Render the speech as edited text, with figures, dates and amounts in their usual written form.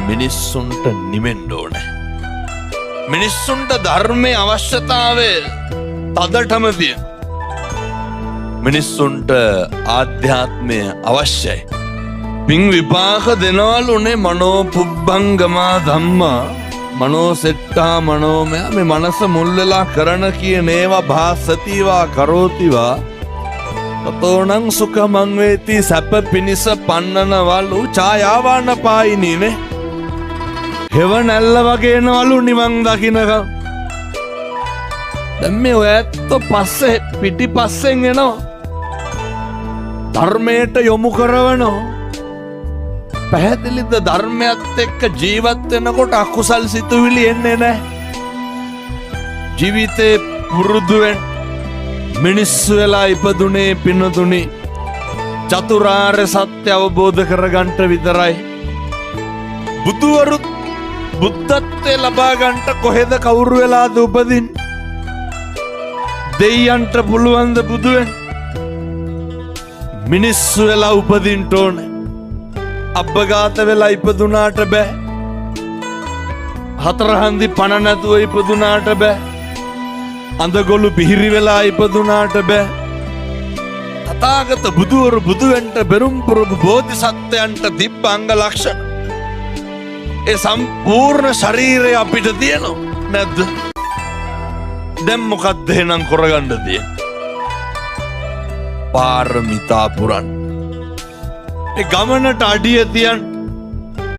මිනිස්සුන්ට නිවෙන්න ඕනේ. මිනිස්සුන්ට ධර්මයේ අවශ්‍යතාවය තදටම තියෙන. මිනිස්සුන්ට ආධ්‍යාත්මය අවශ්‍යයි. පින් විපාක දෙනවලුනේ මනෝ පුබ්බංගමා ධම්මා මනෝ සෙට්ටා මනෝමය. මේ මනස මුල් වෙලා කරන කියන ඒවා භාසතිවා කරෝතිවා තතෝනං සුඛමං වේති. සැප පිනිස පන්නනවලු ඡායාවාන පායිනීනේ. හෙව නැල්ල වගේනවලු නිවන් දකින්නකම්. දැන් මේ ඔය ඇත්ත පස්සේ පිටිපස්සෙන් එනවා. ධර්මයට යොමු කරවනවා. පැහැදිලිද? ධර්මයත් එක්ක ජීවත් වෙනකොට අකුසල් සිතුවිලි එන්නේ නැහැ. ජීවිතේ පුරුදුවෙන් මිනිස්සු වෙලා ඉපදුනේ පිනතුනි චතුරාර්ය සත්‍ය අවබෝධ කරගන්නට විතරයි. බුදුවරුත් බුද්ධත්වයේ ලබා ගන්නට කොහෙද කවුරු වෙලාද උපදින්? දෙයයන්ට පුළුවන් ද බුදු වෙන්න? මිනිස්සු වෙලා උපදින්න ඕනේ. අබ්බගාත වෙලා ඉපදුනාට බෑ. හතරහන්දි පණ නැතුව ඉපදුනාට බෑ. අඳගොළු පිහිරි වෙලා ඉපදුනාට බෑ. තථාගත බුදුවරු බුදු වෙන්න බෙරුම් පුරුදු බෝධිසත්වයන්ට තිබ්බ අංග ලක්ෂණ ඒ සම්පූර්ණ ශරීරය අපිට තියෙනවා නැද්ද? දැන් මොකක්ද එහෙනම් කරගන්න තියෙන්නේ? පාරමිතා පුරන්න. ඒ ගමනට අඩිය තියන්න.